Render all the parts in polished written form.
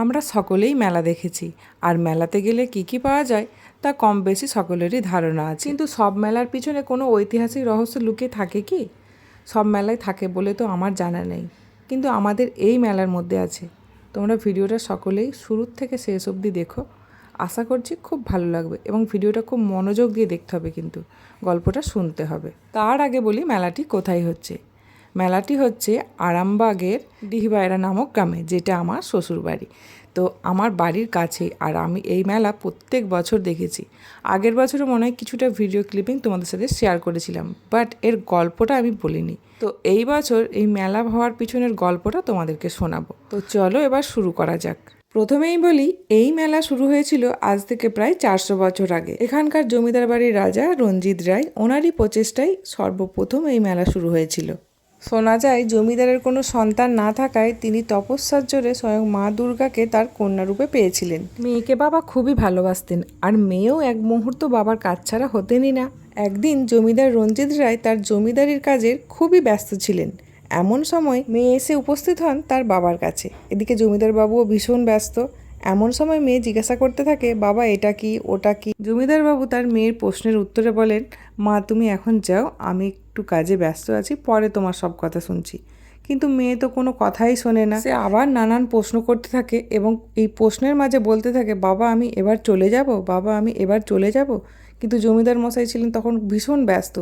আমরা সকলেই মেলা দেখেছি, আর মেলাতে গেলে কি কি পাওয়া যায় তা কম বেশি সকলেরই ধারণা আছে। কিন্তু সব মেলার পিছনে কোনো ঐতিহাসিক রহস্য লুকিয়ে থাকে কি? সব মেলায় থাকে বলে তো আমার জানা নেই, কিন্তু আমাদের এই মেলার মধ্যে আছে। তোমরা ভিডিওটা সকলেই শুরুর থেকে শেষ অবধি দেখো, আশা করছি খুব ভালো লাগবে এবং ভিডিওটা খুব মনোযোগ দিয়ে দেখতে হবে, কিন্তু গল্পটা শুনতে হবে। তার আগে বলি মেলাটি কোথায় হচ্ছে। মেলাটি হচ্ছে আরামবাগের ডিহিবায়রা নামক গ্রামে, যেটা আমার শ্বশুরবাড়ি। তো আমার বাড়ির কাছেই, আর আমি এই মেলা প্রত্যেক বছর দেখেছি। আগের বছরও মনে হয় কিছুটা ভিডিও ক্লিপিং তোমাদের সাথে শেয়ার করেছিলাম, বাট এর গল্পটা আমি বলিনি। তো এই বছর এই মেলা হওয়ার পিছনের গল্পটা তোমাদেরকে শোনাবো। তো চলো এবার শুরু করা যাক। প্রথমেই বলি, এই মেলা শুরু হয়েছিল আজ থেকে প্রায় 400 বছর আগে। এখানকার জমিদার বাড়ির রাজা রঞ্জিত রায়, ওনারই প্রচেষ্টায় সর্বপ্রথম এই মেলা শুরু হয়েছিল। শোনা যায় জমিদারের কোনো সন্তান না থাকায় তিনি তপস্যার জোরে স্বয়ং মা দুর্গাকে তার কন্যারূপে পেয়েছিলেন। মেয়েকে বাবা খুবই ভালোবাসতেন, আর মেয়েও এক মুহূর্ত বাবার কাজ ছাড়া হতেনই না। একদিন জমিদার রঞ্জিত রায় তার জমিদারির কাজের খুবই ব্যস্ত ছিলেন। এমন সময় মেয়ে এসে উপস্থিত হন তার বাবার কাছে। এদিকে জমিদার বাবুও ভীষণ ব্যস্ত। এমন সময় মেয়ে জিজ্ঞাসা করতে থাকে, বাবা এটা কি ওটা কি? জমিদার বাবু তার মেয়ের প্রশ্নের উত্তরে বলেন, মা তুমি এখন যাও, আমি একটু কাজে ব্যস্ত আছি, পরে তোমার সব কথা শুনছি। কিন্তু মেয়ে তো কোনো কথাই শোনে না। সে আবার নানান প্রশ্ন করতে থাকে এবং এই প্রশ্নের মাঝে বলতে থাকে, বাবা আমি এবার চলে যাব, বাবা আমি এবার চলে যাব। কিন্তু জমিদার মশাই ছিলেন তখন ভীষণ ব্যস্ত।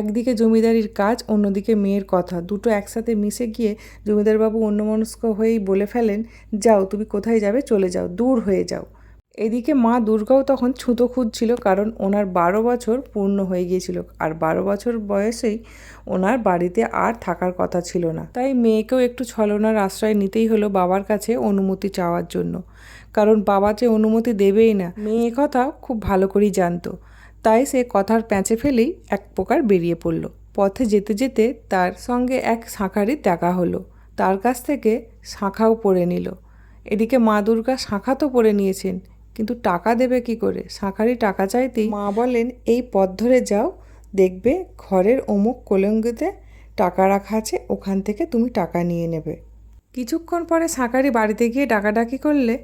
একদিকে জমিদারির কাজ, অন্যদিকে মেয়ের কথা, দুটো একসাথে মিশে গিয়ে জমিদারবাবু অন্যমনস্ক হয়েই বলে ফেলেন, যাও তুমি কোথায় যাবে, চলে যাও, দূর হয়ে যাও। এদিকে মা দুর্গাও তখন ছুতো খুঁজছিল, কারণ ওনার 12 বছর পূর্ণ হয়ে গিয়েছিল, আর 12 বছর বয়সেই ওনার বাড়িতে আর থাকার কথা ছিল না। তাই মেয়েকেও একটু ছলনার আশ্রয় নিতেই হলো বাবার কাছে অনুমতি চাওয়ার জন্য, কারণ বাবা যে অনুমতি দেবেই না, মেয়ে কথা খুব ভালো করেই জানতো। তাই সে কথার প্যাঁচে ফেলেই এক প্রকার বেরিয়ে পড়ল। পথে যেতে যেতে তার সঙ্গে এক শাঁখারির দেখা হলো, তার কাছ থেকে শাঁখাও পরে নিল। এদিকে মা দুর্গা শাঁখা তো পরে নিয়েছেন, কিন্তু টাকা দেবে কি করে? শাঁখারি টাকা চাইতেই মা বলেন, এই পথ ধরে যাও, দেখবে ঘরের অমুক কোলঙ্গিতে টাকা রাখা আছে, ওখান থেকে তুমি টাকা নিয়ে নেবে। কিছুক্ষণ পরে শাঁখারি বাড়িতে গিয়ে ডাকাডাকি করলে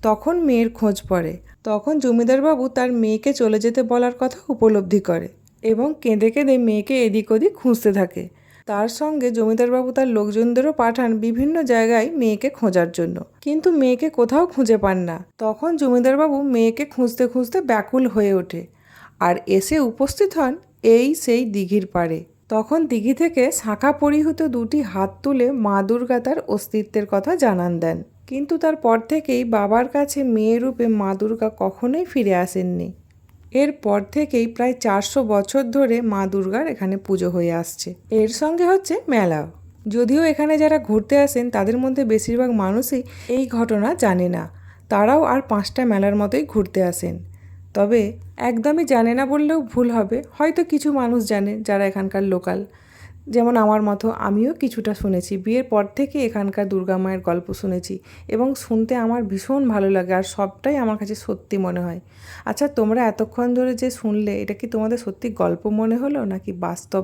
তখন মেয়ের খোঁজ পড়ে। তখন জমিদারবাবু তার মেয়েকে চলে যেতে বলার কথা উপলব্ধি করে এবং কেঁদে কেঁদে মেয়েকে এদিক ওদিক খুঁজতে থাকে। তার সঙ্গে জমিদারবাবু তার লোকজনদেরও পাঠান বিভিন্ন জায়গায় মেয়েকে খোঁজার জন্য, কিন্তু মেয়েকে কোথাও খুঁজে পান না। তখন জমিদারবাবু মেয়েকে খুঁজতে খুঁজতে ব্যাকুল হয়ে ওঠে, আর এসে উপস্থিত হন এই সেই দিঘির পাড়ে। তখন দিঘি থেকে শাঁখা পরিহিত দুটি হাত তুলে মা দুর্গা তার অস্তিত্বের কথা জানান দেন। কিন্তু তারপর থেকেই বাবার কাছে মেয়ে রূপে মা দুর্গা কখনোই ফিরে আসেননি। এরপর থেকেই প্রায় 400 বছর ধরে মা দুর্গার এখানে পুজো হয়ে আসছে। এর সঙ্গে হচ্ছে মেলা। যদিও এখানে যারা ঘুরতে আসেন তাদের মধ্যে বেশিরভাগ মানুষই এই ঘটনা জানে না, তারাও আর 5টা মেলার মতোই ঘুরতে আসেন। তবে একদমই জানে না বললেও ভুল হবে, হয়তো কিছু মানুষ জানে যারা এখানকার লোকাল, যেমন আমার মতো আমিও কিছুটা শুনেছি। বিয়ের পর থেকে এখানকার দুর্গা মায়ের গল্প শুনেছি এবং শুনতে আমার ভীষণ ভালো লাগে, আর সবটাই আমার কাছে সত্যি মনে হয়। আচ্ছা, তোমরা এতক্ষণ ধরে যে শুনলে, এটা কি তোমাদের সত্যি গল্প মনে হলো নাকি বাস্তব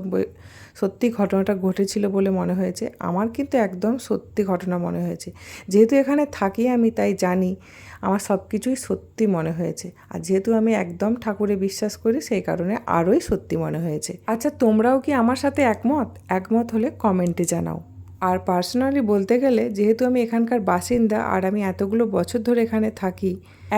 সত্যি ঘটনাটা ঘটেছিল বলে মনে হয়েছে? আমার কিন্তু একদম সত্যি ঘটনা মনে হয়েছে। যেহেতু এখানে থাকি আমি, তাই জানি আমার সব কিছুই সত্যি মনে হয়েছে। আর যেহেতু আমি একদম ঠাকুরে বিশ্বাস করি, সেই কারণে আরোই সত্যি মনে হয়েছে। আচ্ছা, তোমরাও কি আমার সাথে একমত? একমত হলে কমেন্টে জানাও। আর পার্সোনালি বলতে গেলে, যেহেতু আমি এখানকার বাসিন্দা আর আমি এতগুলো বছর ধরে এখানে থাকি,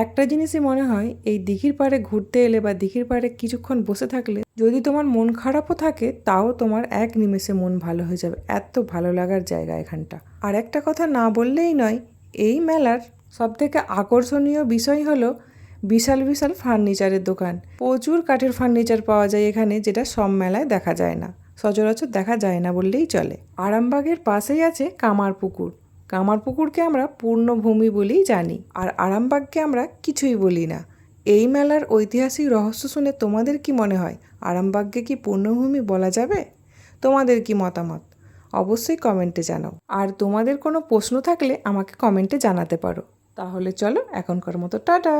একটা জিনিসই মনে হয়, এই দিঘির পাড়ে ঘুরতে এলে বা দিঘির পাড়ে কিছুক্ষণ বসে থাকলে যদি তোমার মন খারাপও থাকে, তাও তোমার এক নিমেষে মন ভালো হয়ে যাবে। এত ভালো লাগার জায়গা এখানটা। আর একটা কথা না বললেই নয়, এই মেলার সবথেকে আকর্ষণীয় বিষয় হলো বিশাল বিশাল ফার্নিচারের দোকান। প্রচুর কাঠের ফার্নিচার পাওয়া যায় এখানে, যেটা সব মেলায় দেখা যায় না, সচরাচর দেখা যায় না বললেই চলে। আরামবাগের পাশেই আছে কামারপুকুর। কামারপুকুরকে আমরা পূর্ণভূমি বলেই জানি, আর আরামবাগকে আমরা কিছুই বলি না। এই মেলার ঐতিহাসিক রহস্য শুনে তোমাদের কি মনে হয়? আরামবাগকে কি পূর্ণভূমি বলা যাবে? তোমাদের কি মতামত? অবশ্যই কমেন্টে জানাও। আর তোমাদের কোনো প্রশ্ন থাকলে আমাকে কমেন্টে জানাতে পারো। তাহলে চলো এখনকার মতো টাটা।